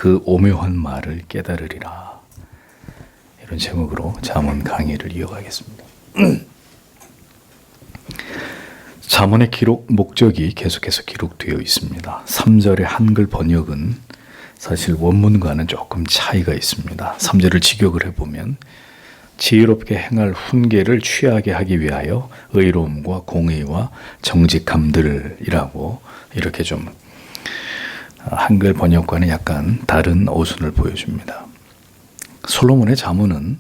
그 오묘한 말을 깨달으리라. 이런 제목으로 잠언 강의를 이어가겠습니다. 잠언의 기록 목적이 계속해서 기록되어 있습니다. 3절의 한글 번역은 사실 원문과는 조금 차이가 있습니다. 3절을 직역을 해보면 지혜롭게 행할 훈계를 취하게 하기 위하여 의로움과 공의와 정직함들이라고 이렇게 좀 한글 번역과는 약간 다른 어순을 보여줍니다. 솔로몬의 잠언은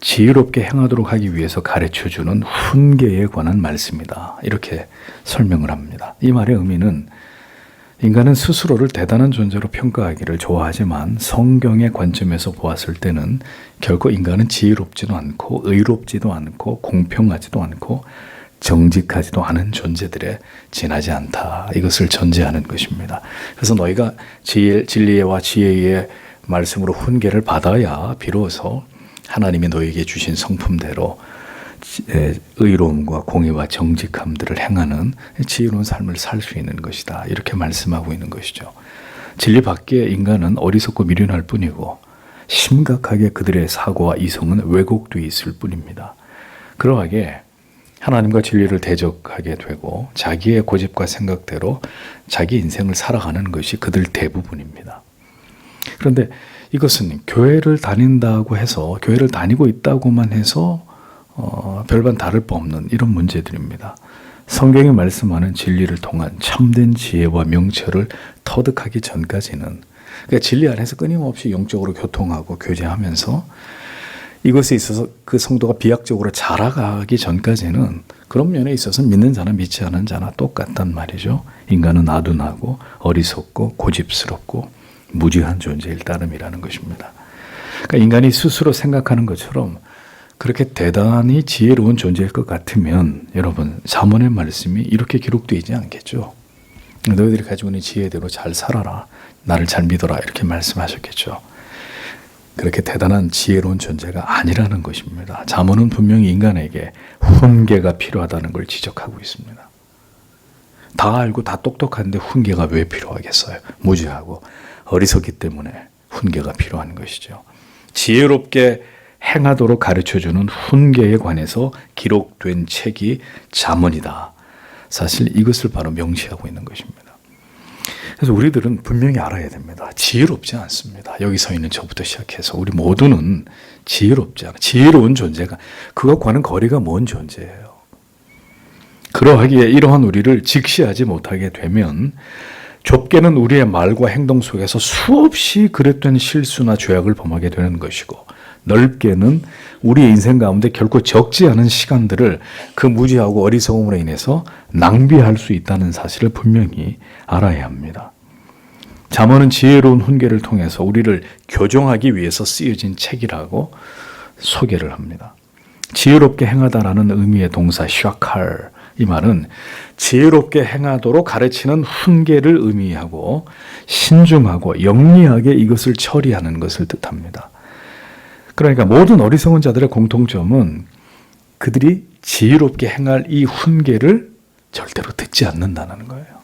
지혜롭게 행하도록 하기 위해서 가르쳐주는 훈계에 관한 말씀이다. 이렇게 설명을 합니다. 이 말의 의미는 인간은 스스로를 대단한 존재로 평가하기를 좋아하지만 성경의 관점에서 보았을 때는 결코 인간은 지혜롭지도 않고 의롭지도 않고 공평하지도 않고 정직하지도 않은 존재들에 지나지 않다. 이것을 전제하는 것입니다. 그래서 너희가 진리와 지혜의 말씀으로 훈계를 받아야 비로소 하나님이 너에게 주신 성품대로 의로움과 공의와 정직함들을 행하는 지혜로운 삶을 살 수 있는 것이다. 이렇게 말씀하고 있는 것이죠. 진리 밖에 인간은 어리석고 미련할 뿐이고 심각하게 그들의 사고와 이성은 왜곡되어 있을 뿐입니다. 그러하게 하나님과 진리를 대적하게 되고 자기의 고집과 생각대로 자기 인생을 살아가는 것이 그들 대부분입니다. 그런데 이것은 교회를 다닌다고 해서 교회를 다니고 있다고만 해서 별반 다를 바 없는 이런 문제들입니다. 성경이 말씀하는 진리를 통한 참된 지혜와 명철을 터득하기 전까지는 그러니까 진리 안에서 끊임없이 영적으로 교통하고 교제하면서 이것에 있어서 그 성도가 비약적으로 자라가기 전까지는 그런 면에 있어서 믿는 자나 믿지 않은 자나 똑같단 말이죠. 인간은 아둔하고 어리석고 고집스럽고 무지한 존재일 따름이라는 것입니다. 그러니까 인간이 스스로 생각하는 것처럼 그렇게 대단히 지혜로운 존재일 것 같으면 여러분 잠언의 말씀이 이렇게 기록되어 있지 않겠죠. 너희들이 가지고 있는 지혜대로 잘 살아라. 나를 잘 믿어라. 이렇게 말씀하셨겠죠. 그렇게 대단한 지혜로운 존재가 아니라는 것입니다. 잠언은 분명히 인간에게 훈계가 필요하다는 걸 지적하고 있습니다. 다 알고 다 똑똑한데 훈계가 왜 필요하겠어요? 무지하고 어리석기 때문에 훈계가 필요한 것이죠. 지혜롭게 행하도록 가르쳐주는 훈계에 관해서 기록된 책이 잠언이다. 사실 이것을 바로 명시하고 있는 것입니다. 그래서 우리들은 분명히 알아야 됩니다. 지혜롭지 않습니다. 여기 서 있는 저부터 시작해서 우리 모두는 지혜롭지 않아. 지혜로운 존재가 그것과는 거리가 먼 존재예요. 그러하기에 이러한 우리를 직시하지 못하게 되면 좁게는 우리의 말과 행동 속에서 수없이 그릇된 실수나 죄악을 범하게 되는 것이고 넓게는 우리의 인생 가운데 결코 적지 않은 시간들을 그 무지하고 어리석음으로 인해서 낭비할 수 있다는 사실을 분명히 알아야 합니다. 잠언은 지혜로운 훈계를 통해서 우리를 교정하기 위해서 쓰여진 책이라고 소개를 합니다. 지혜롭게 행하다라는 의미의 동사 샤칼, 이 말은 지혜롭게 행하도록 가르치는 훈계를 의미하고 신중하고 영리하게 이것을 처리하는 것을 뜻합니다. 그러니까 모든 어리석은 자들의 공통점은 그들이 지혜롭게 행할 이 훈계를 절대로 듣지 않는다는 거예요.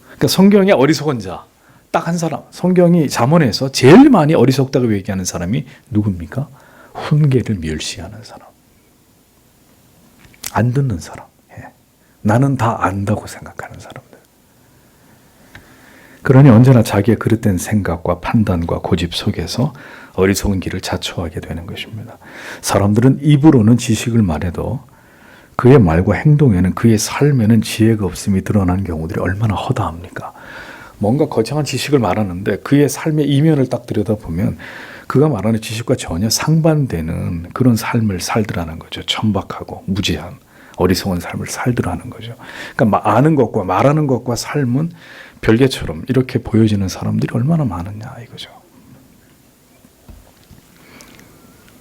그러니까 성경의 어리석은 자, 딱 한 사람, 성경이 잠언에서 제일 많이 어리석다고 얘기하는 사람이 누굽니까? 훈계를 멸시하는 사람. 안 듣는 사람. 나는 다 안다고 생각하는 사람들. 그러니 언제나 자기의 그릇된 생각과 판단과 고집 속에서 어리석은 길을 자초하게 되는 것입니다. 사람들은 입으로는 지식을 말해도 그의 말과 행동에는 그의 삶에는 지혜가 없음이 드러난 경우들이 얼마나 허다합니까? 뭔가 거창한 지식을 말하는데 그의 삶의 이면을 딱 들여다보면 그가 말하는 지식과 전혀 상반되는 그런 삶을 살더라는 거죠. 천박하고 무지한 어리석은 삶을 살더라는 거죠. 그러니까 아는 것과 말하는 것과 삶은 별개처럼 이렇게 보여지는 사람들이 얼마나 많으냐 이거죠.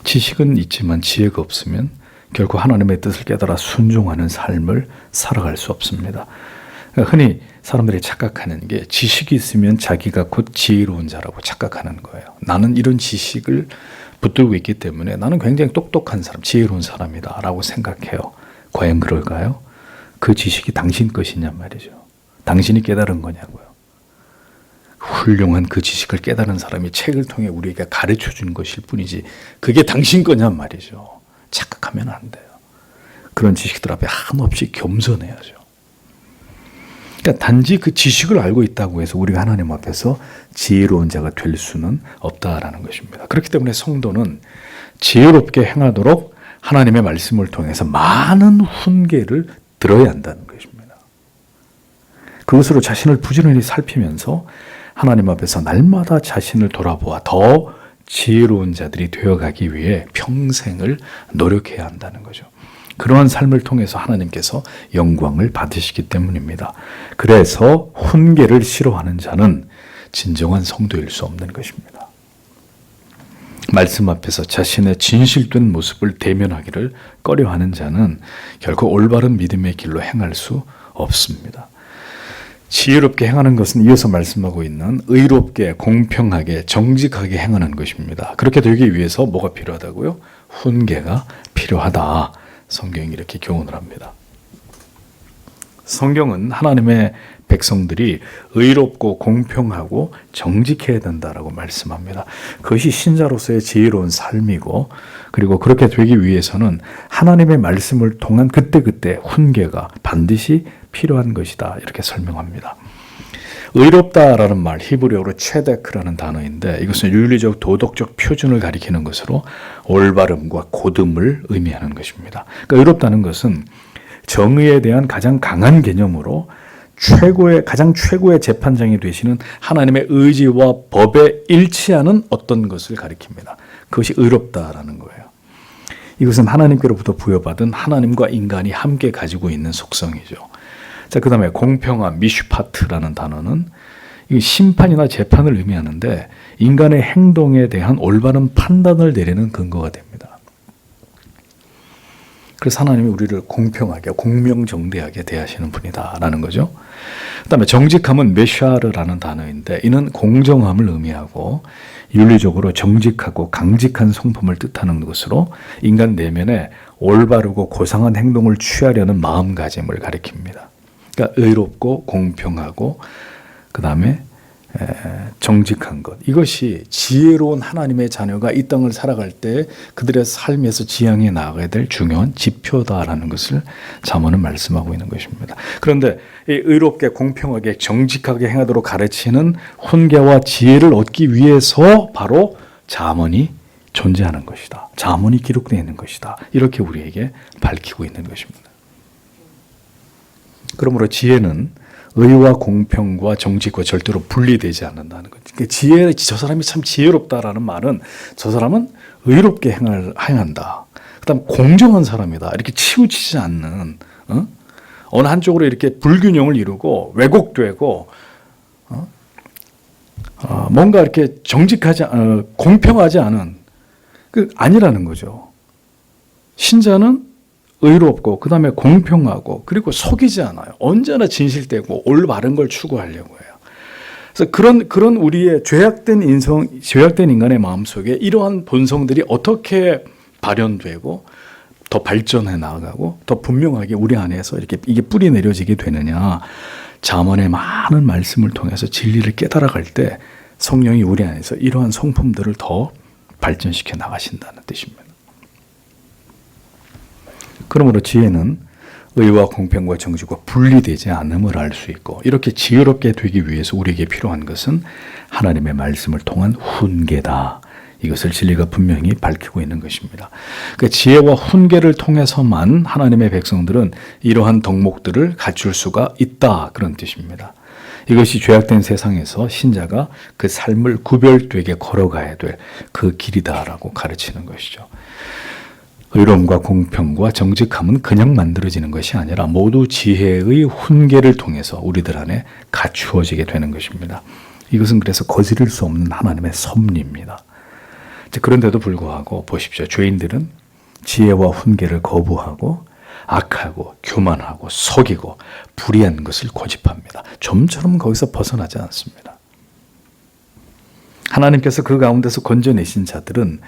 지식은 있지만 지혜가 없으면 결코 하나님의 뜻을 깨달아 순종하는 삶을 살아갈 수 없습니다. 그러니까 흔히 사람들이 착각하는 게 지식이 있으면 자기가 곧 지혜로운 자라고 착각하는 거예요. 나는 이런 지식을 붙들고 있기 때문에 나는 굉장히 똑똑한 사람, 지혜로운 사람이다 라고 생각해요. 과연 그럴까요? 그 지식이 당신 것이냐 말이죠. 당신이 깨달은 거냐고요. 훌륭한 그 지식을 깨달은 사람이 책을 통해 우리에게 가르쳐 준 것일 뿐이지 그게 당신 거냔 말이죠. 착각하면 안 돼요. 그런 지식들 앞에 한없이 겸손해야죠. 그러니까 단지 그 지식을 알고 있다고 해서 우리가 하나님 앞에서 지혜로운 자가 될 수는 없다라는 것입니다. 그렇기 때문에 성도는 지혜롭게 행하도록 하나님의 말씀을 통해서 많은 훈계를 들어야 한다는 것입니다. 그것으로 자신을 부지런히 살피면서 하나님 앞에서 날마다 자신을 돌아보아 더 지혜로운 자들이 되어가기 위해 평생을 노력해야 한다는 거죠. 그러한 삶을 통해서 하나님께서 영광을 받으시기 때문입니다. 그래서 훈계를 싫어하는 자는 진정한 성도일 수 없는 것입니다. 말씀 앞에서 자신의 진실된 모습을 대면하기를 꺼려하는 자는 결코 올바른 믿음의 길로 행할 수 없습니다. 지혜롭게 행하는 것은 이어서 말씀하고 있는 의롭게, 공평하게, 정직하게 행하는 것입니다. 그렇게 되기 위해서 뭐가 필요하다고요? 훈계가 필요하다. 성경이 이렇게 교훈을 합니다. 성경은 하나님의 백성들이 의롭고 공평하고 정직해야 된다라고 말씀합니다. 그것이 신자로서의 지혜로운 삶이고, 그리고 그렇게 되기 위해서는 하나님의 말씀을 통한 그때그때 훈계가 반드시 필요한 것이다. 이렇게 설명합니다. 의롭다라는 말, 히브리어로 체데크라는 단어인데 이것은 윤리적 도덕적 표준을 가리키는 것으로 올바름과 고듬을 의미하는 것입니다. 그러니까 의롭다는 것은 정의에 대한 가장 강한 개념으로 가장 최고의 재판장이 되시는 하나님의 의지와 법에 일치하는 어떤 것을 가리킵니다. 그것이 의롭다라는 거예요. 이것은 하나님께로부터 부여받은 하나님과 인간이 함께 가지고 있는 속성이죠. 자, 그 다음에 공평한 미슈파트라는 단어는 이 심판이나 재판을 의미하는데 인간의 행동에 대한 올바른 판단을 내리는 근거가 됩니다. 그래서 하나님이 우리를 공평하게, 공명정대하게 대하시는 분이다라는 거죠. 그 다음에 정직함은 메샤르라는 단어인데 이는 공정함을 의미하고 윤리적으로 정직하고 강직한 성품을 뜻하는 것으로 인간 내면에 올바르고 고상한 행동을 취하려는 마음가짐을 가리킵니다. 그러니까 의롭고 공평하고 그 다음에 정직한 것, 이것이 지혜로운 하나님의 자녀가 이 땅을 살아갈 때 그들의 삶에서 지향해 나가야 될 중요한 지표다라는 것을 잠언은 말씀하고 있는 것입니다. 그런데 이 의롭게 공평하게 정직하게 행하도록 가르치는 훈계와 지혜를 얻기 위해서 바로 잠언이 존재하는 것이다. 잠언이 기록되어 있는 것이다. 이렇게 우리에게 밝히고 있는 것입니다. 그러므로 지혜는 의와 공평과 정직과 절대로 분리되지 않는다는 거죠. 그러니까 저 사람이 참 지혜롭다라는 말은 저 사람은 의롭게 행한다. 그다음 공정한 사람이다. 이렇게 치우치지 않는 어느 한쪽으로 이렇게 불균형을 이루고 왜곡되고 뭔가 이렇게 공평하지 않은 아니라는 거죠. 신자는 의롭고 그 다음에 공평하고 그리고 속이지 않아요. 언제나 진실되고 올바른 걸 추구하려고 해요. 그래서 그런 우리의 죄악된 인간의 마음속에 이러한 본성들이 어떻게 발현되고 더 발전해 나가고 더 분명하게 우리 안에서 이게 뿌리 내려지게 되느냐. 잠언의 많은 말씀을 통해서 진리를 깨달아갈 때 성령이 우리 안에서 이러한 성품들을 더 발전시켜 나가신다는 뜻입니다. 그러므로 지혜는 의와 공평과 정직과 분리되지 않음을 알 수 있고 이렇게 지혜롭게 되기 위해서 우리에게 필요한 것은 하나님의 말씀을 통한 훈계다. 이것을 진리가 분명히 밝히고 있는 것입니다. 그러니까 지혜와 훈계를 통해서만 하나님의 백성들은 이러한 덕목들을 갖출 수가 있다. 그런 뜻입니다. 이것이 죄악된 세상에서 신자가 그 삶을 구별되게 걸어가야 될 그 길이다라고 가르치는 것이죠. 의로움과 공평과 정직함은 그냥 만들어지는 것이 아니라 모두 지혜의 훈계를 통해서 우리들 안에 갖추어지게 되는 것입니다. 이것은 그래서 거스릴 수 없는 하나님의 섭리입니다. 그런데도 불구하고 보십시오. 죄인들은 지혜와 훈계를 거부하고 악하고 교만하고 속이고 불의한 것을 고집합니다. 좀처럼 거기서 벗어나지 않습니다. 하나님께서 그 가운데서 건져내신 자들은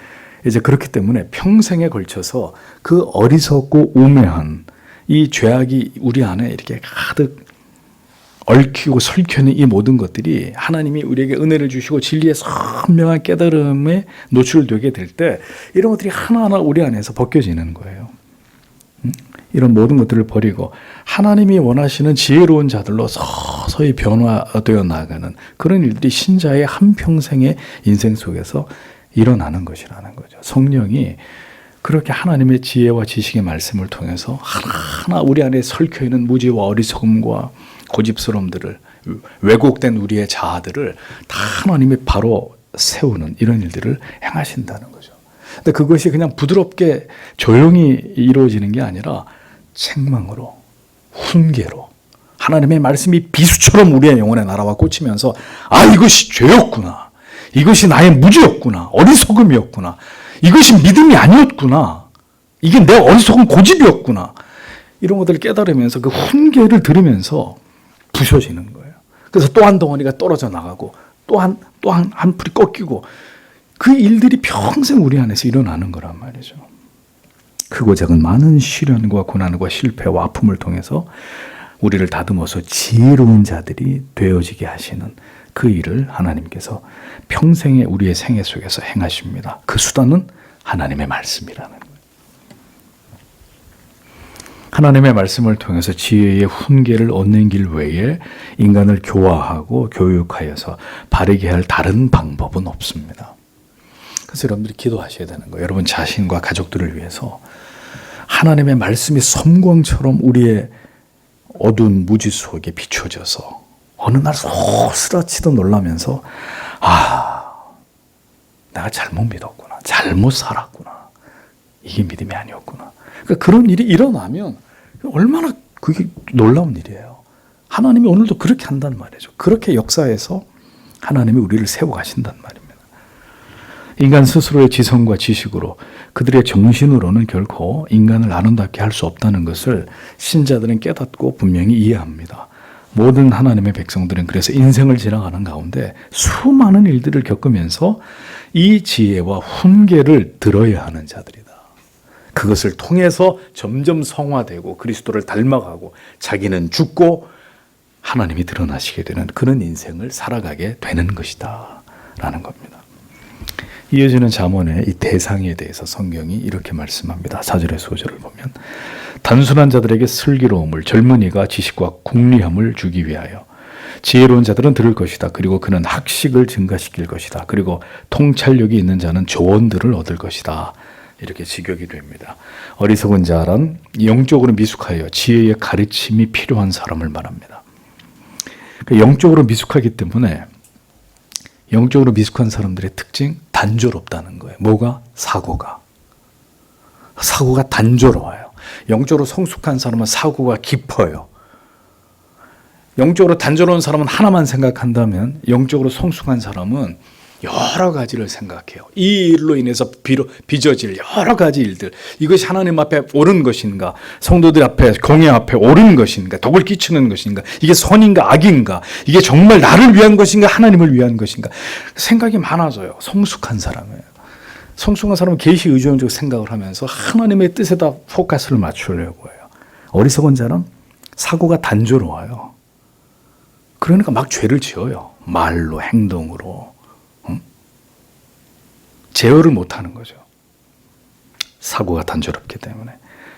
이제 그렇기 때문에 평생에 걸쳐서 그 어리석고 우매한 이 죄악이 우리 안에 이렇게 가득 얽히고 설켜있는 이 모든 것들이 하나님이 우리에게 은혜를 주시고 진리의 선명한 깨달음에 노출되게 될 때 이런 것들이 하나하나 우리 안에서 벗겨지는 거예요. 이런 모든 것들을 버리고 하나님이 원하시는 지혜로운 자들로 서서히 변화되어 나가는 그런 일들이 신자의 한평생의 인생 속에서 일어나는 것이라는 거죠. 성령이 그렇게 하나님의 지혜와 지식의 말씀을 통해서 하나하나 우리 안에 설켜있는 무지와 어리석음과 고집스러움들을, 왜곡된 우리의 자아들을 다 하나님이 바로 세우는 이런 일들을 행하신다는 거죠. 근데 그것이 그냥 부드럽게 조용히 이루어지는 게 아니라 책망으로, 훈계로 하나님의 말씀이 비수처럼 우리의 영혼에 날아와 꽂히면서 이것이 죄였구나. 이것이 나의 무지였구나. 어리석음이었구나. 이것이 믿음이 아니었구나. 이게 내 어리석은 고집이었구나. 이런 것들을 깨달으면서 그 훈계를 들으면서 부셔지는 거예요. 그래서 또 한 덩어리가 떨어져 나가고 또 한 풀이 꺾이고 그 일들이 평생 우리 안에서 일어나는 거란 말이죠. 크고 작은 많은 시련과 고난과 실패와 아픔을 통해서 우리를 다듬어서 지혜로운 자들이 되어지게 하시는 그 일을 하나님께서 평생의 우리의 생애 속에서 행하십니다. 그 수단은 하나님의 말씀이라는 거예요. 하나님의 말씀을 통해서 지혜의 훈계를 얻는 길 외에 인간을 교화하고 교육하여서 바르게 할 다른 방법은 없습니다. 그래서 여러분들이 기도하셔야 되는 거예요. 여러분 자신과 가족들을 위해서 하나님의 말씀이 섬광처럼 우리의 어두운 무지 속에 비춰져서 어느 날 소스라치도 놀라면서 내가 잘못 믿었구나. 잘못 살았구나. 이게 믿음이 아니었구나. 그러니까 그런 일이 일어나면 얼마나 그게 놀라운 일이에요. 하나님이 오늘도 그렇게 한단 말이죠. 그렇게 역사에서 하나님이 우리를 세워가신단 말입니다. 인간 스스로의 지성과 지식으로 그들의 정신으로는 결코 인간을 아름답게 할 수 없다는 것을 신자들은 깨닫고 분명히 이해합니다. 모든 하나님의 백성들은 그래서 인생을 지나가는 가운데 수많은 일들을 겪으면서 이 지혜와 훈계를 들어야 하는 자들이다. 그것을 통해서 점점 성화되고 그리스도를 닮아가고 자기는 죽고 하나님이 드러나시게 되는 그런 인생을 살아가게 되는 것이다 라는 겁니다. 이어지는 잠언의 이 대상에 대해서 성경이 이렇게 말씀합니다. 4절에서 5절을 보면 단순한 자들에게 슬기로움을, 젊은이가 지식과 궁리함을 주기 위하여 지혜로운 자들은 들을 것이다. 그리고 그는 학식을 증가시킬 것이다. 그리고 통찰력이 있는 자는 조언들을 얻을 것이다. 이렇게 직역이 됩니다. 어리석은 자란 영적으로 미숙하여 지혜의 가르침이 필요한 사람을 말합니다. 영적으로 미숙하기 때문에 영적으로 미숙한 사람들의 특징, 단조롭다는 거예요. 뭐가? 사고가 단조로워요. 영적으로 성숙한 사람은 사고가 깊어요. 영적으로 단조로운 사람은 하나만 생각한다면 영적으로 성숙한 사람은 여러 가지를 생각해요. 이 일로 인해서 빚어질 여러 가지 일들, 이것이 하나님 앞에 옳은 것인가, 성도들 앞에, 공회 앞에 옳은 것인가, 덕을 끼치는 것인가, 이게 선인가 악인가, 이게 정말 나를 위한 것인가 하나님을 위한 것인가, 생각이 많아져요. 성숙한 사람이에요. 성숙한 사람은 계시 의존적 생각을 하면서 하나님의 뜻에다 포커스를 맞추려고 해요. 어리석은 자는 사고가 단조로워요. 그러니까 막 죄를 지어요. 말로, 행동으로. 제어를 못하는 거죠. 사고가 단조롭기 때문에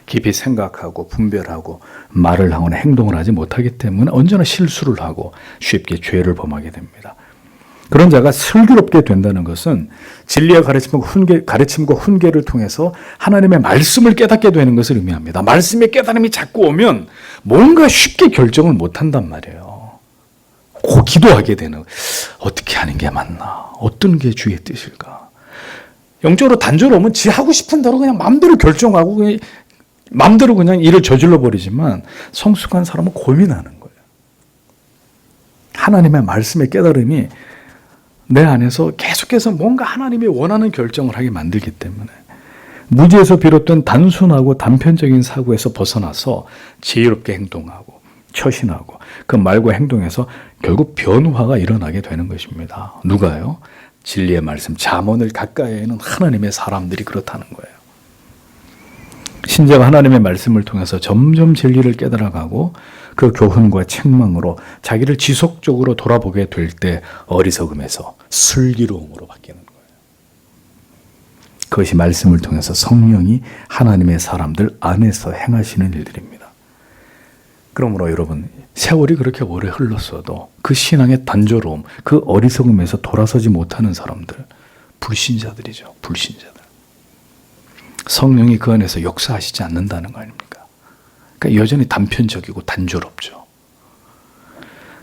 깊이 생각하고 분별하고 말을 하거나 행동을 하지 못하기 때문에 언제나 실수를 하고 쉽게 죄를 범하게 됩니다. 그런 자가 슬기롭게 된다는 것은 진리와 가르침과 훈계를 통해서 하나님의 말씀을 깨닫게 되는 것을 의미합니다. 말씀의 깨달음이 자꾸 오면 뭔가 쉽게 결정을 못한단 말이에요. 기도하게 되는, 어떻게 하는 게 맞나, 어떤 게 주의 뜻일까. 영적으로 단조로우면 지 하고 싶은 대로 그냥 마음대로 결정하고 마음대로 그냥 일을 저질러 버리지만 성숙한 사람은 고민하는 거예요. 하나님의 말씀의 깨달음이 내 안에서 계속해서 뭔가 하나님이 원하는 결정을 하게 만들기 때문에 무지에서 비롯된 단순하고 단편적인 사고에서 벗어나서 지혜롭게 행동하고 처신하고 그 말과 행동에서 결국 변화가 일어나게 되는 것입니다. 누가요? 진리의 말씀, 잠언을 가까이 하는 하나님의 사람들이 그렇다는 거예요. 신자가 하나님의 말씀을 통해서 점점 진리를 깨달아가고 그 교훈과 책망으로 자기를 지속적으로 돌아보게 될 때 어리석음에서 슬기로움으로 바뀌는 거예요. 그것이 말씀을 통해서 성령이 하나님의 사람들 안에서 행하시는 일들입니다. 그러므로 여러분, 세월이 그렇게 오래 흘렀어도 그 신앙의 단조로움, 그 어리석음에서 돌아서지 못하는 사람들, 불신자들이죠. 불신자들. 성령이 그 안에서 역사하시지 않는다는 거 아닙니까? 그러니까 여전히 단편적이고 단조롭죠.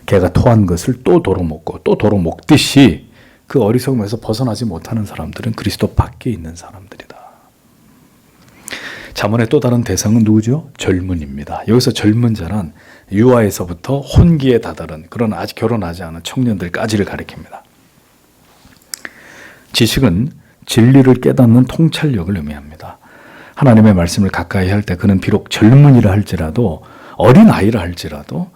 개가 토한 것을 또 도로 먹고 또 도로 먹듯이 그 어리석음에서 벗어나지 못하는 사람들은 그리스도 밖에 있는 사람들이다. 잠언의 또 다른 대상은 누구죠? 젊은입니다. 여기서 젊은 자는 유아에서부터 혼기에 다다른 그런 아직 결혼하지 않은 청년들까지를 가리킵니다. 지식은 진리를 깨닫는 통찰력을 의미합니다. 하나님의 말씀을 가까이 할 때 그는 비록 젊은이라 할지라도 어린아이라 할지라도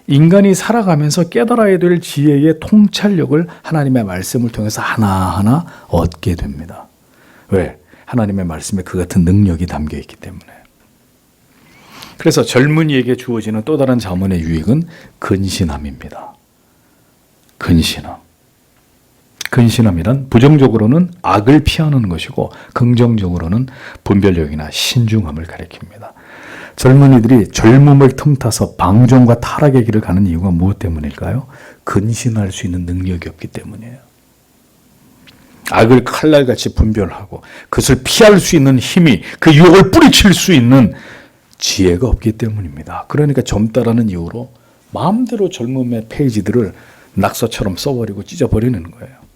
인간이 살아가면서 깨달아야 될 지혜의 통찰력을 하나님의 말씀을 통해서 하나하나 얻게 됩니다. 왜? 하나님의 말씀에 그 같은 능력이 담겨 있기 때문에. 그래서 젊은이에게 주어지는 또 다른 잠언의 유익은 근신함입니다. 근신함. 근신함이란 부정적으로는 악을 피하는 것이고 긍정적으로는 분별력이나 신중함을 가리킵니다. 젊은이들이 젊음을 틈타서 방종과 타락의 길을 가는 이유가 무엇 때문일까요? 근신할 수 있는 능력이 없기 때문이에요. 악을 칼날같이 분별하고 그것을 피할 수 있는 힘이, 그 유혹을 뿌리칠 수 있는 지혜가 없기 때문입니다. 그러니까 젊다라는 이유로 마음대로 젊음의 페이지들을 낙서처럼 써버리고 찢어버리는 거예요.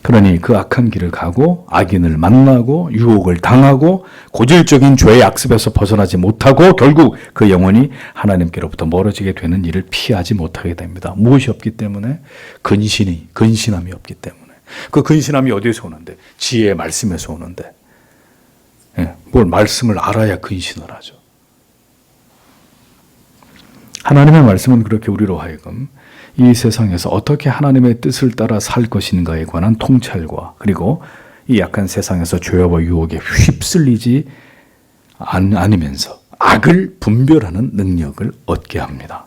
그러니 그 악한 길을 가고 악인을 만나고 유혹을 당하고 고질적인 죄의 악습에서 벗어나지 못하고 결국 그 영혼이 하나님께로부터 멀어지게 되는 일을 피하지 못하게 됩니다. 무엇이 없기 때문에? 근신함이 없기 때문에. 그 근신함이 어디에서 오는데? 지혜의 말씀에서 오는데. 뭘 말씀을 알아야 근신을 하죠. 하나님의 말씀은 그렇게 우리로 하여금 이 세상에서 어떻게 하나님의 뜻을 따라 살 것인가에 관한 통찰과 그리고 이 약한 세상에서 죄와 유혹에 휩쓸리지 않으면서 악을 분별하는 능력을 얻게 합니다.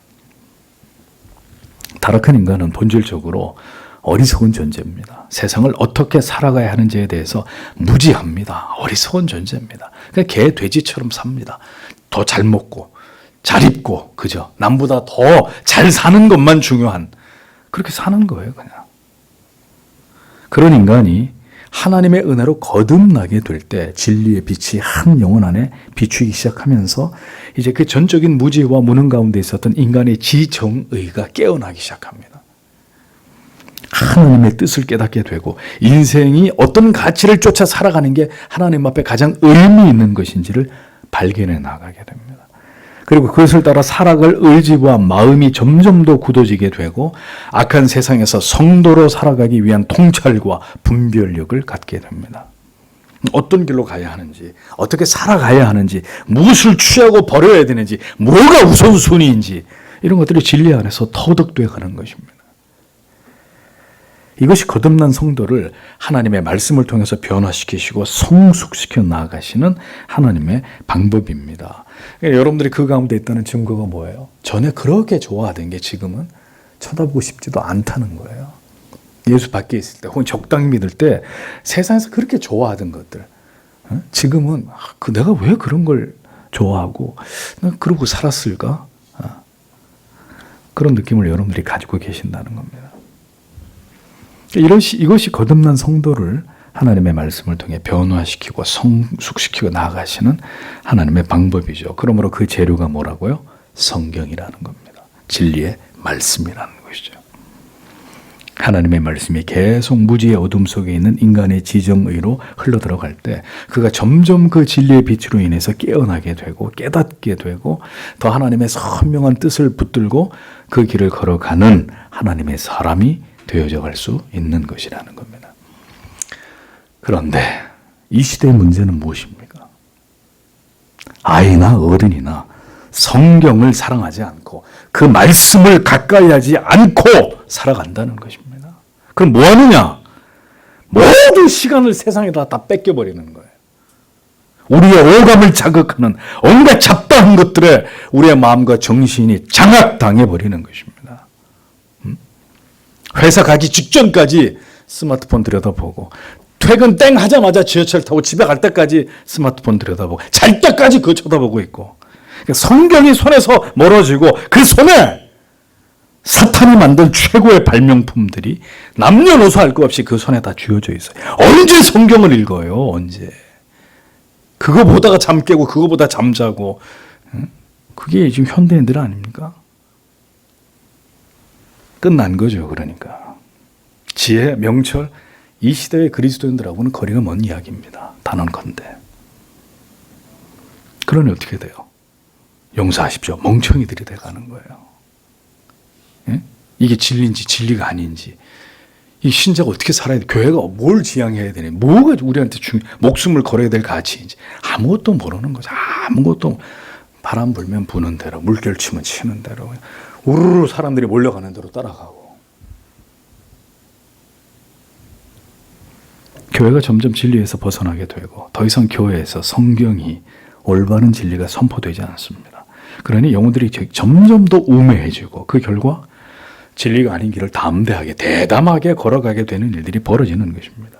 타락한 인간은 본질적으로 어리석은 존재입니다. 세상을 어떻게 살아가야 하는지에 대해서 무지합니다. 어리석은 존재입니다. 그냥 개, 돼지처럼 삽니다. 더 잘 먹고 잘 입고, 그죠? 남보다 더 잘 사는 것만 중요한, 그렇게 사는 거예요, 그냥. 그런 인간이 하나님의 은혜로 거듭나게 될 때 진리의 빛이 한 영혼 안에 비추기 시작하면서 이제 그 전적인 무지와 무능 가운데 있었던 인간의 지정의가 깨어나기 시작합니다. 하나님의 뜻을 깨닫게 되고 인생이 어떤 가치를 쫓아 살아가는 게 하나님 앞에 가장 의미 있는 것인지를 발견해 나가게 됩니다. 그리고 그것을 따라 살아갈 의지와 마음이 점점 더 굳어지게 되고 악한 세상에서 성도로 살아가기 위한 통찰과 분별력을 갖게 됩니다. 어떤 길로 가야 하는지, 어떻게 살아가야 하는지, 무엇을 취하고 버려야 되는지, 뭐가 우선순위인지 이런 것들이 진리 안에서 터득돼 가는 것입니다. 이것이 거듭난 성도를 하나님의 말씀을 통해서 변화시키시고 성숙시켜 나아가시는 하나님의 방법입니다. 그러니까 여러분들이 그 가운데 있다는 증거가 뭐예요? 전에 그렇게 좋아하던 게 지금은 쳐다보고 싶지도 않다는 거예요. 예수 밖에 있을 때 혹은 적당히 믿을 때 세상에서 그렇게 좋아하던 것들, 지금은 내가 왜 그런 걸 좋아하고 그러고 살았을까? 그런 느낌을 여러분들이 가지고 계신다는 겁니다. 이것이 거듭난 성도를 하나님의 말씀을 통해 변화시키고 성숙시키고 나아가시는 하나님의 방법이죠. 그러므로 그 재료가 뭐라고요? 성경이라는 겁니다. 진리의 말씀이라는 것이죠. 하나님의 말씀이 계속 무지의 어둠 속에 있는 인간의 지정의로 흘러들어갈 때 그가 점점 그 진리의 빛으로 인해서 깨어나게 되고 깨닫게 되고 더 하나님의 선명한 뜻을 붙들고 그 길을 걸어가는 하나님의 사람이 되어져 갈 수 있는 것이라는 겁니다. 그런데 이 시대의 문제는 무엇입니까? 아이나 어른이나 성경을 사랑하지 않고 그 말씀을 가까이 하지 않고 살아간다는 것입니다. 그럼 뭐 하느냐? 모든 시간을 세상에다 다 뺏겨버리는 거예요. 우리의 오감을 자극하는 온갖 잡다한 것들에 우리의 마음과 정신이 장악당해버리는 것입니다. 회사 가기 직전까지 스마트폰 들여다보고, 퇴근 땡 하자마자 지하철 타고 집에 갈 때까지 스마트폰 들여다보고, 잘 때까지 그거 쳐다보고 있고, 그러니까 성경이 손에서 멀어지고 그 손에 사탄이 만든 최고의 발명품들이 남녀노소 할 것 없이 그 손에 다 쥐어져 있어요. 언제 성경을 읽어요? 언제? 그거 보다가 잠 깨고 그거 보다 잠자고, 그게 지금 현대인들 아닙니까? 끝난 거죠. 그러니까 지혜, 명철, 이 시대의 그리스도인들하고는 거리가 먼 이야기입니다. 단언컨대. 그러니 어떻게 돼요? 용서하십시오. 멍청이들이 돼가는 거예요. 예? 이게 진리인지 진리가 아닌지, 이 신자가 어떻게 살아야 돼? 교회가 뭘 지향해야 되니? 뭐가 우리한테 목숨을 걸어야 될 가치인지 아무것도 모르는 거죠. 아무것도. 바람 불면 부는 대로, 물결 치면 치는 대로, 우르르 사람들이 몰려가는 대로 따라가고. 교회가 점점 진리에서 벗어나게 되고 더 이상 교회에서 성경이 올바른 진리가 선포되지 않습니다. 그러니 영혼들이 점점 더 우매해지고 그 결과 진리가 아닌 길을 담대하게 대담하게 걸어가게 되는 일들이 벌어지는 것입니다.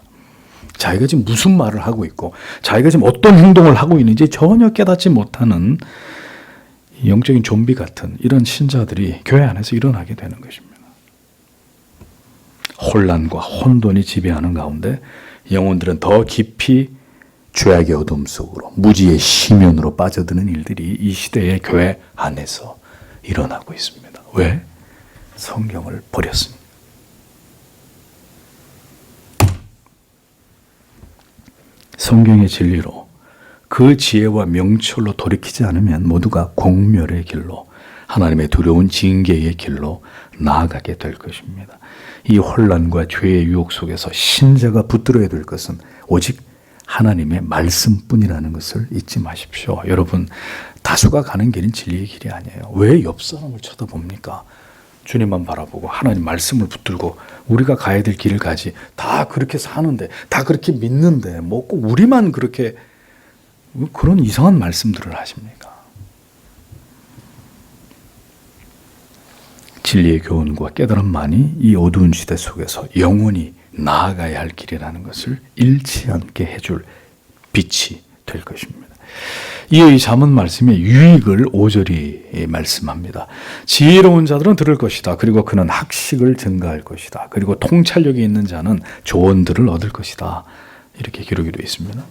자기가 지금 무슨 말을 하고 있고 자기가 지금 어떤 행동을 하고 있는지 전혀 깨닫지 못하는 영적인 좀비 같은 이런 신자들이 교회 안에서 일어나게 되는 것입니다. 혼란과 혼돈이 지배하는 가운데 영혼들은 더 깊이 죄악의 어둠 속으로, 무지의 심연으로 빠져드는 일들이 이 시대의 교회 안에서 일어나고 있습니다. 왜? 성경을 버렸습니다. 성경의 진리로 그 지혜와 명철로 돌이키지 않으면 모두가 공멸의 길로, 하나님의 두려운 징계의 길로 나아가게 될 것입니다. 이 혼란과 죄의 유혹 속에서 신자가 붙들어야 될 것은 오직 하나님의 말씀뿐이라는 것을 잊지 마십시오. 여러분, 다수가 가는 길은 진리의 길이 아니에요. 왜 옆 사람을 쳐다봅니까? 주님만 바라보고 하나님 말씀을 붙들고 우리가 가야 될 길을 가지. 다 그렇게 사는데, 다 그렇게 믿는데 뭐 꼭 우리만 그렇게 그런 이상한 말씀들을 하십니까? 진리의 교훈과 깨달음만이 이 어두운 시대 속에서 영원히 나아가야 할 길이라는 것을 잃지 않게 해줄 빛이 될 것입니다. 이에 이 잠언 말씀의 유익을 5절이 말씀합니다. 지혜로운 자들은 들을 것이다. 그리고 그는 학식을 증가할 것이다. 그리고 통찰력이 있는 자는 조언들을 얻을 것이다. 이렇게 기록이 되어 있습니다.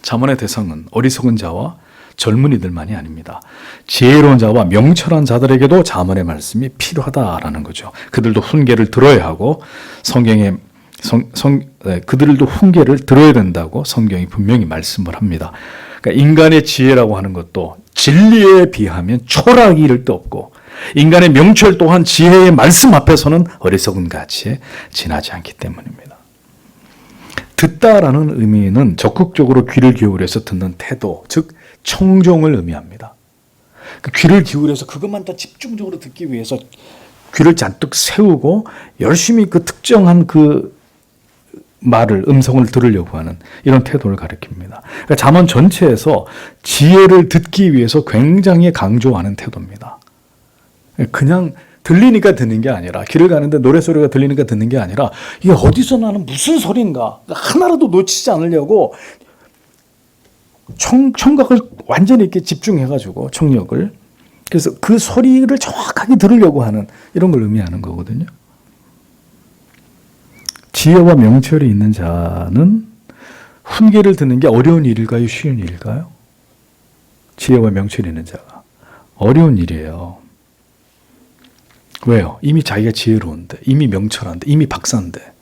잠언의 대상은 어리석은 자와 젊은이들만이 아닙니다. 지혜로운 자와 명철한 자들에게도 잠언의 말씀이 필요하다라는 거죠. 그들도 훈계를 들어야 하고 그들도 훈계를 들어야 된다고 성경이 분명히 말씀을 합니다. 그러니까 인간의 지혜라고 하는 것도 진리에 비하면 초라하기 이를 데 없고, 인간의 명철 또한 지혜의 말씀 앞에서는 어리석은 가치에 지나지 않기 때문입니다. 듣다라는 의미는 적극적으로 귀를 기울여서 듣는 태도, 즉 청종을 의미합니다. 그 귀를 기울여서 그것만 더 집중적으로 듣기 위해서 귀를 잔뜩 세우고 열심히 그 특정한 그 말을, 음성을 들으려고 하는 이런 태도를 가리킵니다. 그러니까 잠언 전체에서 지혜를 듣기 위해서 굉장히 강조하는 태도입니다. 그냥 들리니까 듣는 게 아니라, 길을 가는데 노래소리가 들리니까 듣는 게 아니라 이게 어디서 나는 무슨 소리인가 하나라도 놓치지 않으려고 청각을 완전히 이렇게 집중해가지고, 청력을, 그래서 그 소리를 정확하게 들으려고 하는 이런 걸 의미하는 거거든요. 지혜와 명철이 있는 자는 훈계를 듣는 게 어려운 일일까요? 쉬운 일일까요? 지혜와 명철이 있는 자가 어려운 일이에요. 왜요? 이미 자기가 지혜로운데, 이미 명철한데, 이미 박사인데,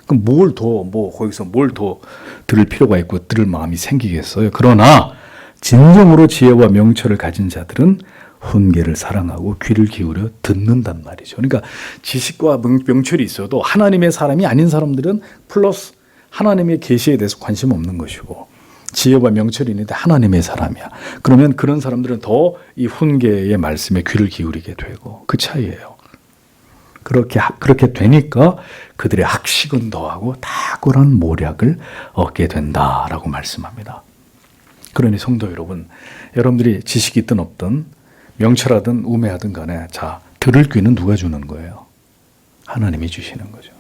그럼 거기서 뭘 더 들을 필요가 있고 들을 마음이 생기겠어요? 그러나 진정으로 지혜와 명철을 가진 자들은 훈계를 사랑하고 귀를 기울여 듣는단 말이죠. 그러니까 지식과 명철이 있어도 하나님의 사람이 아닌 사람들은 플러스 하나님의 계시에 대해서 관심 없는 것이고, 지혜와 명철이 있는데 하나님의 사람이야. 그러면 그런 사람들은 더 이 훈계의 말씀에 귀를 기울이게 되고, 그 차이예요. 그렇게 되니까 그들의 학식은 더하고 탁월한 모략을 얻게 된다라고 말씀합니다. 그러니 성도 여러분, 여러분들이 지식이 있든 없든 명철하든 우매하든 간에 자, 들을 귀는 누가 주는 거예요? 하나님이 주시는 거죠.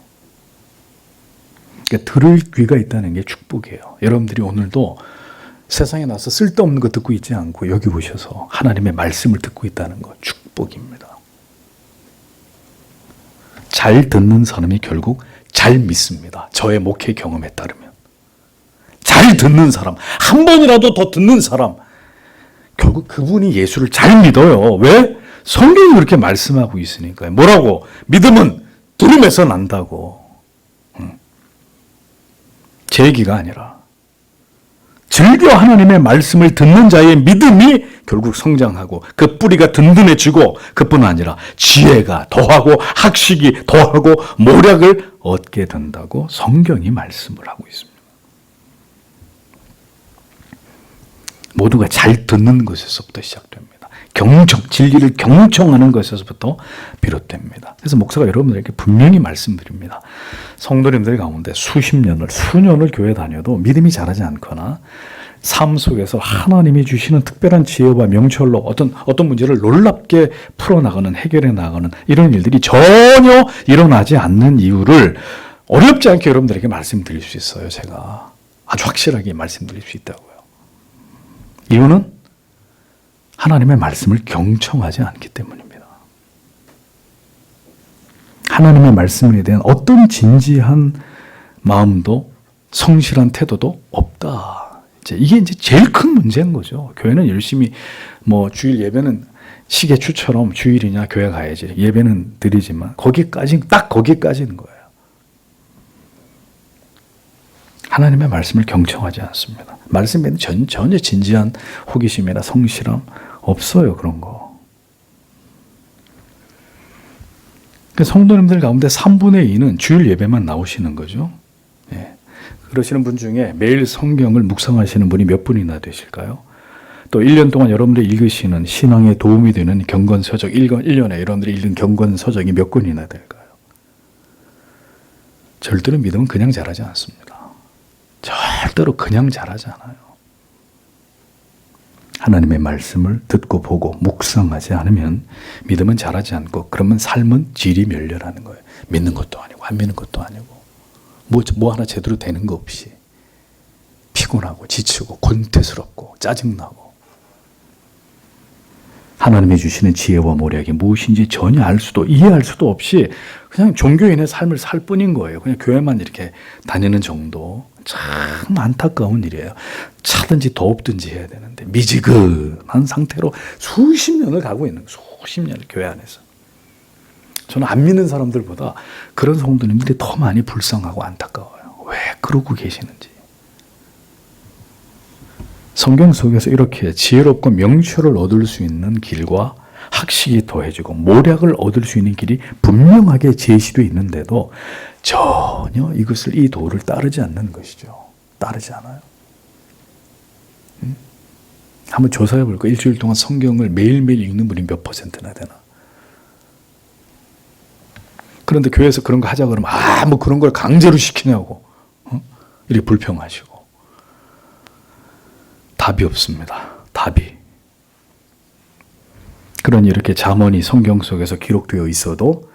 그러니까 들을 귀가 있다는 게 축복이에요. 여러분들이 오늘도 세상에 나서 쓸데없는 거 듣고 있지 않고 여기 오셔서 하나님의 말씀을 듣고 있다는 거 축복입니다. 잘 듣는 사람이 결국 잘 믿습니다. 저의 목회 경험에 따르면. 잘 듣는 사람, 한 번이라도 더 듣는 사람, 결국 그분이 예수를 잘 믿어요. 왜? 성경이 그렇게 말씀하고 있으니까요. 뭐라고? 믿음은 들음에서 난다고. 제 얘기가 아니라 즐겨 하나님의 말씀을 듣는 자의 믿음이 결국 성장하고 그 뿌리가 든든해지고 그뿐 아니라 지혜가 더하고 학식이 더하고 모략을 얻게 된다고 성경이 말씀을 하고 있습니다. 모두가 잘 듣는 것에서부터 시작됩니다. 진리를 경청하는 것에서부터 비롯됩니다. 그래서 목사가 여러분들에게 분명히 말씀드립니다. 성도님들 가운데 수년을 교회 다녀도 믿음이 자라지 않거나 삶 속에서 하나님이 주시는 특별한 지혜와 명철로 어떤 문제를 놀랍게 풀어나가는, 해결해 나가는 이런 일들이 전혀 일어나지 않는 이유를 어렵지 않게 여러분들에게 말씀드릴 수 있어요. 제가 아주 확실하게 말씀드릴 수 있다고요. 이유는 하나님의 말씀을 경청하지 않기 때문입니다. 하나님의 말씀에 대한 어떤 진지한 마음도 성실한 태도도 없다. 이게 제일 큰 문제인 거죠. 교회는 열심히 주일 예배는 시계추처럼 주일이냐 교회 가야지 예배는 드리지만 딱 거기까지인 거예요. 하나님의 말씀을 경청하지 않습니다. 말씀에는 전혀 진지한 호기심이나 성실함 없어요. 그런 거. 성도님들 가운데 3분의 2는 주일 예배만 나오시는 거죠. 예. 그러시는 분 중에 매일 성경을 묵상하시는 분이 몇 분이나 되실까요? 또 1년 동안 여러분들이 읽으시는 신앙에 도움이 되는 경건서적, 1년에 여러분들이 읽은 경건서적이 몇 권이나 될까요? 절대로 믿음은 그냥 자라지 않습니다. 절대로 그냥 자라지 않아요. 하나님의 말씀을 듣고 보고 묵상하지 않으면 믿음은 자라지 않고 그러면 삶은 질이 멸렬하는 거예요. 믿는 것도 아니고 안 믿는 것도 아니고 뭐 하나 제대로 되는 거 없이 피곤하고 지치고 권태스럽고 짜증나고 하나님이 주시는 지혜와 모략이 무엇인지 전혀 이해할 수도 없이 그냥 종교인의 삶을 살 뿐인 거예요. 그냥 교회만 이렇게 다니는 정도. 참 안타까운 일이에요. 차든지 더웁든지 해야 되는데 미지근한 상태로 수십 년을 가고 있는 거예요. 수십 년을 교회 안에서. 저는 안 믿는 사람들보다 그런 성도님들이 더 많이 불쌍하고 안타까워요. 왜 그러고 계시는지. 성경 속에서 이렇게 지혜롭고 명철을 얻을 수 있는 길과 학식이 더해지고 모략을 얻을 수 있는 길이 분명하게 제시되어 있는데도 전혀 이 도를 따르지 않는 것이죠. 따르지 않아요. 한번 조사해 볼까? 일주일 동안 성경을 매일매일 읽는 분이 몇 %나 되나? 그런데 교회에서 그런 거 하자 그러면 그런 걸 강제로 시키냐고 이렇게 불평하시고 답이 없습니다. 답이. 그러니 이렇게 잠언이 성경 속에서 기록되어 있어도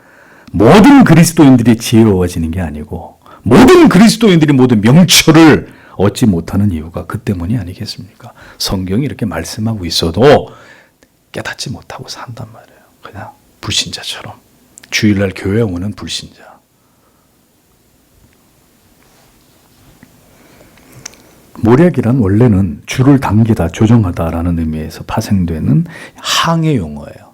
모든 그리스도인들이 지혜로워지는 게 아니고 모든 그리스도인들이 모든 명철을 얻지 못하는 이유가 그 때문이 아니겠습니까? 성경이 이렇게 말씀하고 있어도 깨닫지 못하고 산단 말이에요. 그냥 불신자처럼. 주일날 교회 오는 불신자. 모략이란 원래는 줄을 당기다, 조정하다라는 의미에서 파생되는 항해 용어예요.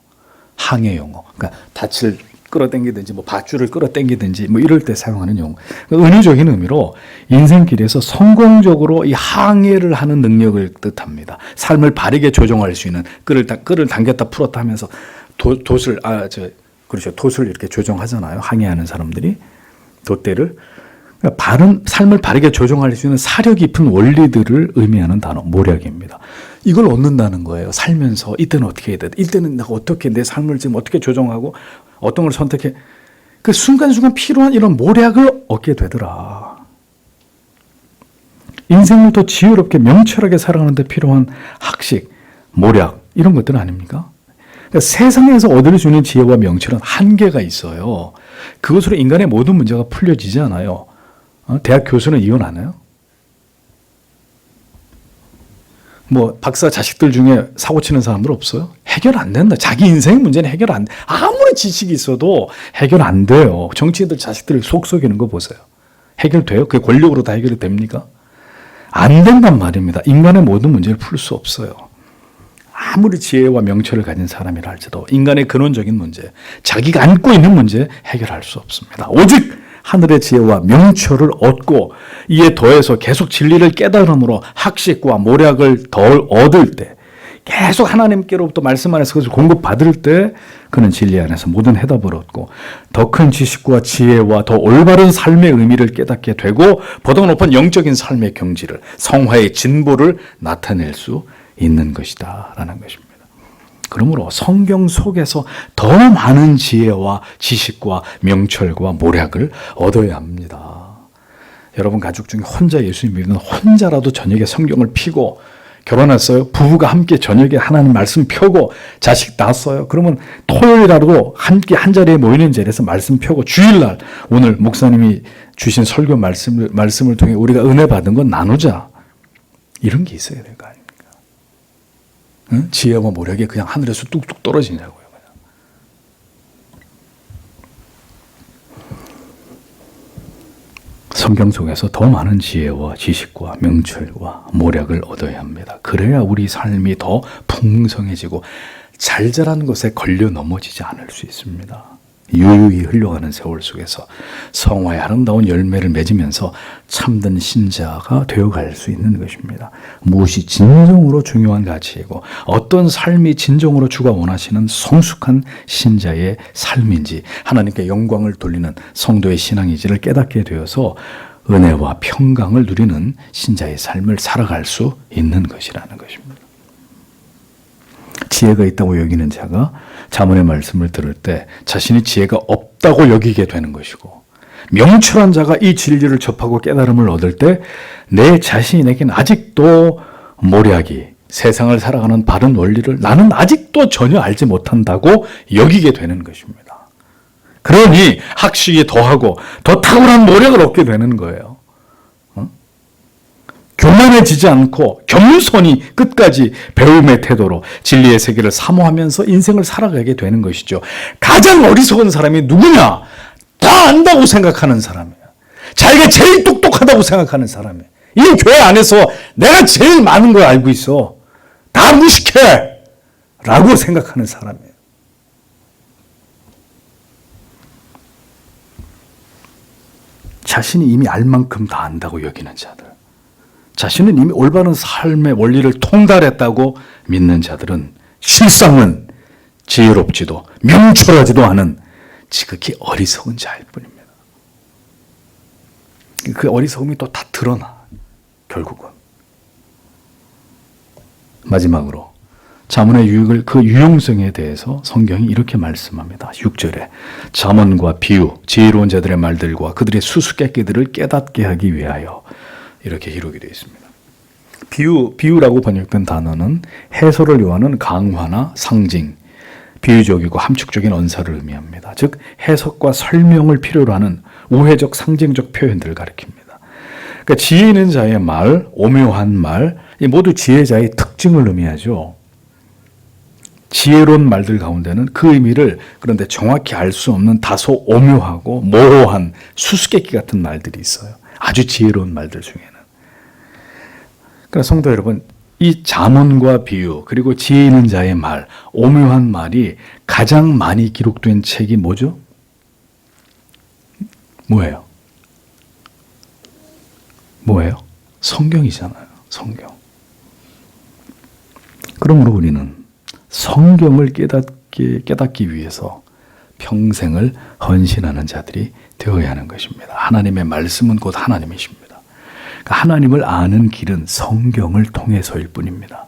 항해 용어. 그러니까 닻을 끌어당기든지 밧줄을 끌어당기든지 이럴 때 사용하는 용어. 은유적인 의미로 인생길에서 성공적으로 이 항해를 하는 능력을 뜻합니다. 삶을 바르게 조정할 수 있는 끌을 당겼다 풀었다 하면서 돛을 이렇게 조정하잖아요. 항해하는 사람들이 돛대를. 그러니까 삶을 바르게 조정할 수 있는 사려 깊은 원리들을 의미하는 단어, 모략입니다. 이걸 얻는다는 거예요. 살면서 이때는 어떻게 해야 돼? 이때는 내가 어떻게 내 삶을 지금 어떻게 조정하고 어떤 걸 선택해? 그 순간순간 필요한 이런 모략을 얻게 되더라. 인생을 더 지혜롭게 명철하게 살아가는 데 필요한 학식, 모략 이런 것들 아닙니까? 그러니까 세상에서 얻을 수 있는 지혜와 명철은 한계가 있어요. 그것으로 인간의 모든 문제가 풀려지지 않아요. 대학 교수는 이혼하나요? 뭐 박사 자식들 중에 사고 치는 사람들 없어요? 해결 안 된다. 자기 인생 문제는 해결 안 돼. 아무리 지식이 있어도 해결 안 돼요. 정치인들 자식들 속 썩이는 거 보세요. 해결돼요? 그게 권력으로 다 해결이 됩니까? 안 된단 말입니다. 인간의 모든 문제를 풀 수 없어요. 아무리 지혜와 명철을 가진 사람이라 할지라도 인간의 근원적인 문제, 자기가 안고 있는 문제 해결할 수 없습니다. 오직 하늘의 지혜와 명철을 얻고 이에 더해서 계속 진리를 깨달음으로 학식과 모략을 더 얻을 때, 계속 하나님께로부터 말씀 안에서 그것을 공급받을 때 그는 진리 안에서 모든 해답을 얻고 더 큰 지식과 지혜와 더 올바른 삶의 의미를 깨닫게 되고 보다 높은 영적인 삶의 경지를, 성화의 진보를 나타낼 수 있는 것이다 라는 것입니다. 그러므로 성경 속에서 더 많은 지혜와 지식과 명철과 모략을 얻어야 합니다. 여러분 가족 중에 혼자 예수님 믿는 혼자라도 저녁에 성경을 피고 결혼했어요? 부부가 함께 저녁에 하나님 말씀 펴고 자식 낳았어요? 그러면 토요일이라도 함께 한 자리에 모이는 자리에서 말씀 펴고 주일날 오늘 목사님이 주신 설교 말씀을 통해 우리가 은혜 받은 건 나누자. 이런 게 있어야 될 거 아닙니까? 응? 지혜와 모략이 그냥 하늘에서 뚝뚝 떨어지냐고요. 성경 속에서 더 많은 지혜와 지식과 명철과 모략을 얻어야 합니다. 그래야 우리 삶이 더 풍성해지고 잘 자라는 것에 걸려 넘어지지 않을 수 있습니다. 유유히 흘러가는 세월 속에서 성화의 아름다운 열매를 맺으면서 참된 신자가 되어갈 수 있는 것입니다. 무엇이 진정으로 중요한 가치이고 어떤 삶이 진정으로 주가 원하시는 성숙한 신자의 삶인지, 하나님께 영광을 돌리는 성도의 신앙이지를 깨닫게 되어서 은혜와 평강을 누리는 신자의 삶을 살아갈 수 있는 것이라는 것입니다. 지혜가 있다고 여기는 자가 자문의 말씀을 들을 때 자신이 지혜가 없다고 여기게 되는 것이고, 명철한 자가 이 진리를 접하고 깨달음을 얻을 때 내 자신에게는 아직도 모략이, 세상을 살아가는 바른 원리를 나는 아직도 전혀 알지 못한다고 여기게 되는 것입니다. 그러니 학식이 더하고 더 탁월한 모략을 얻게 되는 거예요. 교만해지지 않고 겸손히 끝까지 배움의 태도로 진리의 세계를 사모하면서 인생을 살아가게 되는 것이죠. 가장 어리석은 사람이 누구냐? 다 안다고 생각하는 사람이야. 자기가 제일 똑똑하다고 생각하는 사람이야. 이 교회 안에서 내가 제일 많은 걸 알고 있어. 다 무식해! 라고 생각하는 사람이에요. 자신이 이미 알 만큼 다 안다고 여기는 자들, 자신은 이미 올바른 삶의 원리를 통달했다고 믿는 자들은 실상은 지혜롭지도 명철하지도 않은 지극히 어리석은 자일 뿐입니다. 그 어리석음이 또 다 드러나, 결국은. 마지막으로 잠언의 유익을, 그 유용성에 대해서 성경이 이렇게 말씀합니다. 6절에 잠언과 비유, 지혜로운 자들의 말들과 그들의 수수께끼들을 깨닫게 하기 위하여, 이렇게 기록이 되어 있습니다. 비유라고 번역된 단어는 해설을 요하는 강화나 상징, 비유적이고 함축적인 언사를 의미합니다. 즉 해석과 설명을 필요로 하는 우회적 상징적 표현들을 가리킵니다. 그러니까 지혜 있는 자의 말, 오묘한 말, 이 모두 지혜자의 특징을 의미하죠. 지혜로운 말들 가운데는 그 의미를 그런데 정확히 알 수 없는 다소 오묘하고 모호한 수수께끼 같은 말들이 있어요. 아주 지혜로운 말들 중에는. 그러니까 성도 여러분, 이 잠언과 비유, 그리고 지혜 있는 자의 말, 오묘한 말이 가장 많이 기록된 책이 뭐죠? 뭐예요? 성경이잖아요. 성경. 그러므로 우리는 성경을 깨닫기 위해서 평생을 헌신하는 자들이 되어야 하는 것입니다. 하나님의 말씀은 곧 하나님이십니다. 하나님을 아는 길은 성경을 통해서일 뿐입니다.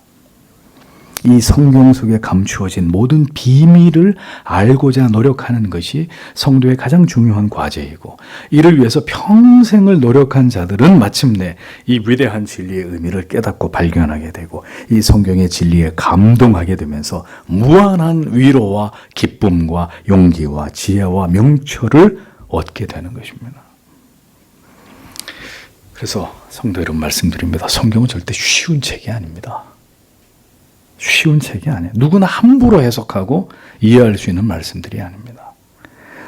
이 성경 속에 감추어진 모든 비밀을 알고자 노력하는 것이 성도의 가장 중요한 과제이고, 이를 위해서 평생을 노력한 자들은 마침내 이 위대한 진리의 의미를 깨닫고 발견하게 되고, 이 성경의 진리에 감동하게 되면서 무한한 위로와 기쁨과 용기와 지혜와 명철을 얻게 되는 것입니다. 그래서 성도 여러분 말씀드립니다. 성경은 절대 쉬운 책이 아닙니다. 쉬운 책이 아니에요. 누구나 함부로 해석하고 이해할 수 있는 말씀들이 아닙니다.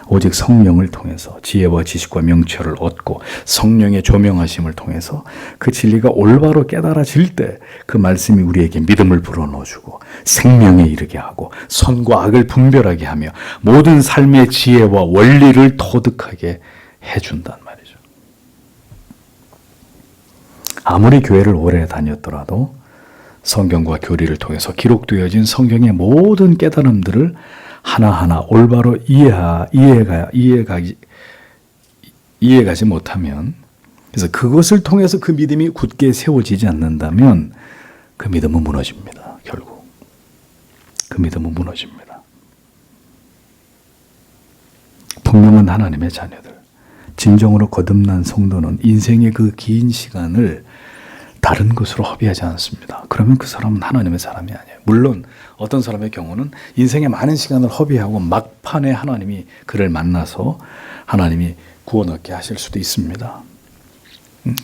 오직 성령을 통해서 지혜와 지식과 명철을 얻고 성령의 조명하심을 통해서 그 진리가 올바로 깨달아질 때 그 말씀이 우리에게 믿음을 불어넣어주고 생명에 이르게 하고 선과 악을 분별하게 하며 모든 삶의 지혜와 원리를 터득하게 해준단 말이죠. 아무리 교회를 오래 다녔더라도 성경과 교리를 통해서 기록되어진 성경의 모든 깨달음들을 하나하나 올바로 이해가지 못하면, 그래서 그것을 통해서 그 믿음이 굳게 세워지지 않는다면 그 믿음은 무너집니다. 결국 그 믿음은 무너집니다. 분명한 하나님의 자녀들, 진정으로 거듭난 성도는 인생의 그 긴 시간을 다른 것으로 허비하지 않습니다. 그러면 그 사람은 하나님의 사람이 아니에요. 물론 어떤 사람의 경우는 인생의 많은 시간을 허비하고 막판에 하나님이 그를 만나서 하나님이 구원 얻게 하실 수도 있습니다.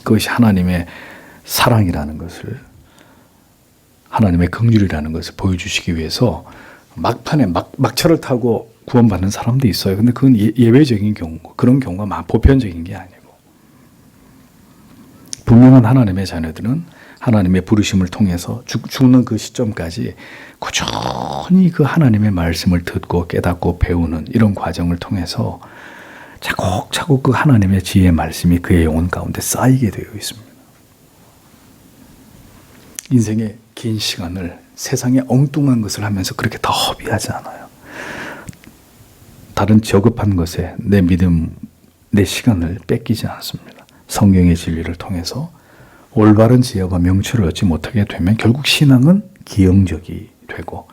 그것이 하나님의 사랑이라는 것을, 하나님의 긍휼이라는 것을 보여주시기 위해서 막판에 막차를 타고 구원받는 사람도 있어요. 근데 그건 예외적인 경우고, 그런 경우가 보편적인 게 아니에요. 분명한 하나님의 자녀들은 하나님의 부르심을 통해서 죽는 그 시점까지 꾸준히 그 하나님의 말씀을 듣고 깨닫고 배우는 이런 과정을 통해서 차곡차곡 그 하나님의 지혜의 말씀이 그의 영혼 가운데 쌓이게 되어 있습니다. 인생의 긴 시간을 세상의 엉뚱한 것을 하면서 그렇게 다 허비하지 않아요. 다른 저급한 것에 내 믿음, 내 시간을 뺏기지 않습니다. 성경의 진리를 통해서 올바른 지혜와 명철을 얻지 못하게 되면 결국 신앙은 기형적이 되고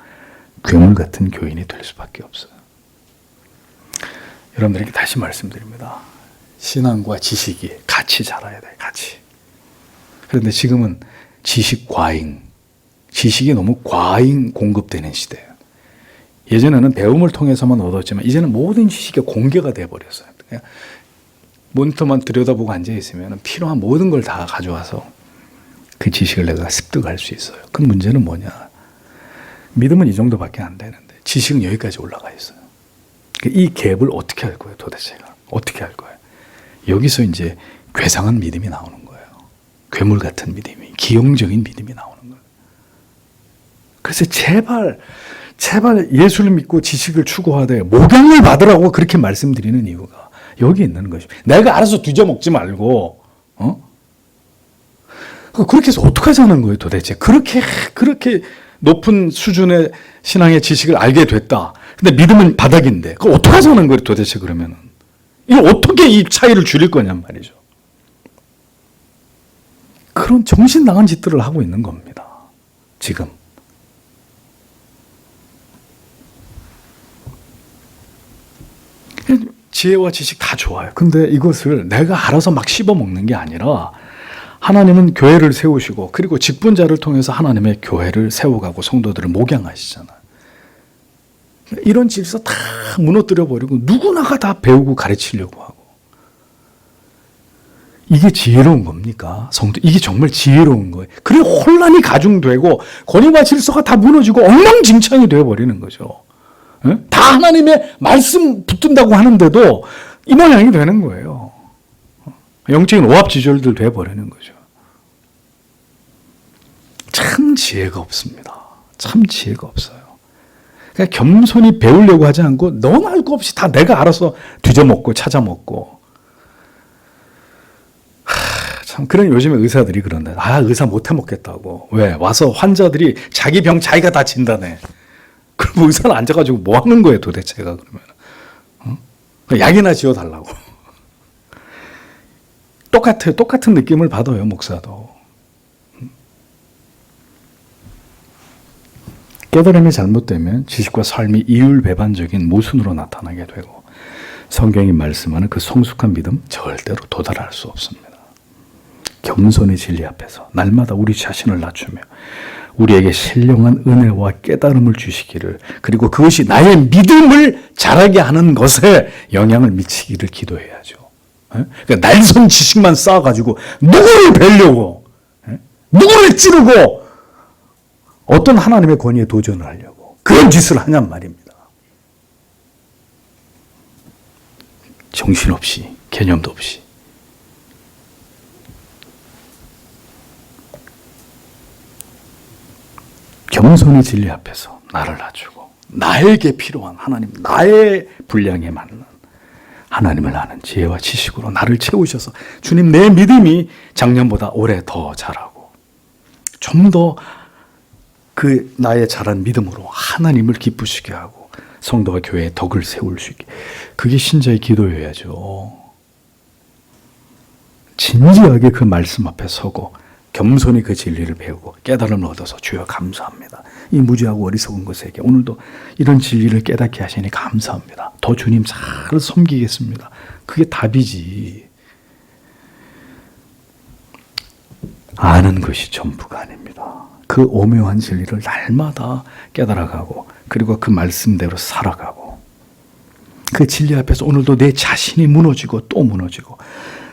괴물 같은 교인이 될 수밖에 없어요. 여러분들에게 다시 말씀드립니다. 신앙과 지식이 같이 자라야 돼요. 같이. 그런데 지금은 지식 과잉, 지식이 너무 과잉 공급되는 시대예요. 예전에는 배움을 통해서만 얻었지만 이제는 모든 지식이 공개가 돼버렸어요. 모니터만 들여다보고 앉아있으면 필요한 모든 걸 다 가져와서 그 지식을 내가 습득할 수 있어요. 그 문제는 뭐냐? 믿음은 이 정도밖에 안 되는데 지식은 여기까지 올라가 있어요. 이 갭을 어떻게 할 거예요? 도대체가 어떻게 할 거예요? 여기서 이제 괴상한 믿음이 나오는 거예요. 괴물 같은 믿음이, 기형적인 믿음이 나오는 거예요. 그래서 제발 예수를 믿고 지식을 추구하되 목양을 받으라고 그렇게 말씀드리는 이유가 여기 있는 것입니다. 내가 알아서 뒤져먹지 말고, 그렇게 해서 어떡하자는 거예요, 도대체. 그렇게 높은 수준의 신앙의 지식을 알게 됐다. 근데 믿음은 바닥인데, 그거 어떡하자는 거예요, 도대체 그러면은. 이거 어떻게 이 차이를 줄일 거냔 말이죠. 그런 정신 나간 짓들을 하고 있는 겁니다, 지금. 지혜와 지식 다 좋아요. 근데 이것을 내가 알아서 막 씹어먹는 게 아니라 하나님은 교회를 세우시고 그리고 직분자를 통해서 하나님의 교회를 세워가고 성도들을 목양하시잖아요. 이런 질서 다 무너뜨려버리고 누구나가 다 배우고 가르치려고 하고. 이게 지혜로운 겁니까? 성도, 이게 정말 지혜로운 거예요. 그래 혼란이 가중되고 권위와 질서가 다 무너지고 엉망진창이 되어버리는 거죠. 다 하나님의 말씀 붙든다고 하는데도 이 모양이 되는 거예요. 영적인 오합지졸들 되어버리는 거죠. 참 지혜가 없습니다. 참 지혜가 없어요. 그러니까 겸손히 배우려고 하지 않고 너무 알 거 없이 다 내가 알아서 뒤져먹고 찾아먹고. 참 그런 요즘에 의사들이 그런다. 의사 못 해먹겠다고. 왜? 와서 환자들이 자기 병 자기가 다 진단해. 그럼 의사는 앉아가지고 뭐 하는 거예요, 도대체가 그러면? 약이나 지어달라고. 똑같아요. 똑같은 느낌을 받아요, 목사도. 깨달음이 잘못되면 지식과 삶이 이율배반적인 모순으로 나타나게 되고 성경이 말씀하는 그 성숙한 믿음 절대로 도달할 수 없습니다. 겸손의 진리 앞에서 날마다 우리 자신을 낮추며 우리에게 신령한 은혜와 깨달음을 주시기를, 그리고 그것이 나의 믿음을 자라게 하는 것에 영향을 미치기를 기도해야죠. 그러니까 날선 지식만 쌓아가지고 누구를 뵈려고, 누구를 찌르고 어떤 하나님의 권위에 도전을 하려고 그런 짓을 하냔 말입니다. 정신없이, 개념도 없이. 겸손의 진리 앞에서 나를 낮추고 나에게 필요한 하나님, 나의 분량에 맞는 하나님을 아는 지혜와 지식으로 나를 채우셔서 주님, 내 믿음이 작년보다 올해 더 자라고 좀 더 그 나의 자란 믿음으로 하나님을 기쁘시게 하고 성도와 교회의 덕을 세울 수 있게, 그게 신자의 기도여야죠. 진지하게 그 말씀 앞에 서고 겸손히 그 진리를 배우고 깨달음을 얻어서 주여 감사합니다. 이 무지하고 어리석은 것에게 오늘도 이런 진리를 깨닫게 하시니 감사합니다. 더 주님 잘 섬기겠습니다. 그게 답이지. 아는 것이 전부가 아닙니다. 그 오묘한 진리를 날마다 깨달아가고 그리고 그 말씀대로 살아가고 그 진리 앞에서 오늘도 내 자신이 무너지고 또 무너지고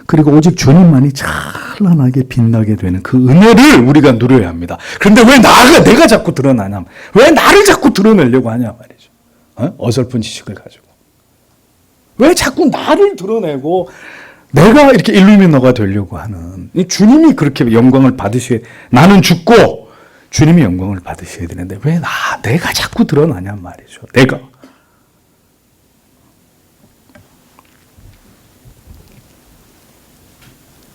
그리고 오직 주님만이 찬란하게 빛나게 되는 그 은혜를 우리가 누려야 합니다. 그런데 왜 내가 자꾸 드러나냐, 왜 나를 자꾸 드러내려고 하냐 말이죠. 어설픈 지식을 가지고 왜 자꾸 나를 드러내고 내가 이렇게 일루미너가 되려고 하는, 주님이 그렇게 영광을 받으셔야, 나는 죽고 주님이 영광을 받으셔야 되는데 왜 내가 자꾸 드러나냐 말이죠. 내가.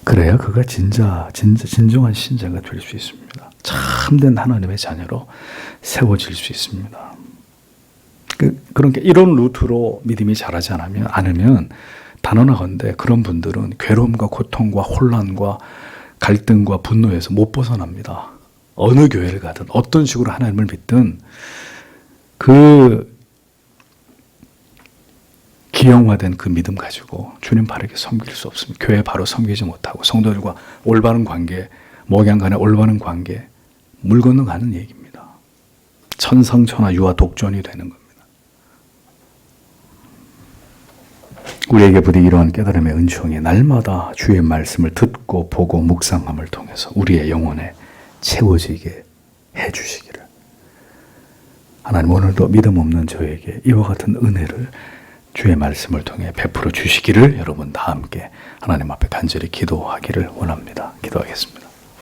그래야 그가 진정한 신자가 될 수 있습니다. 참된 하나님의 자녀로 세워질 수 있습니다. 그러니까 이런 루트로 믿음이 자라지 않으면 단언하건대 그런 분들은 괴로움과 고통과 혼란과 갈등과 분노에서 못 벗어납니다. 어느 교회를 가든 어떤 식으로 하나님을 믿든 그 기형화된 그 믿음 가지고 주님 바르게 섬길 수 없습니다. 교회 바로 섬기지 못하고 성도들과 올바른 관계, 목양 간의 올바른 관계, 물 건너가는 얘기입니다. 천상천하 유아 독존이 되는 겁니다. 우리에게 부디 이러한 깨달음의 은총이 날마다 주의 말씀을 듣고 보고 묵상함을 통해서 우리의 영혼에 채워지게 해주시기를, 하나님 오늘도 믿음 없는 저에게 이와 같은 은혜를 주의 말씀을 통해 베풀어 주시기를 여러분 다 함께 하나님 앞에 간절히 기도하기를 원합니다. 기도하겠습니다.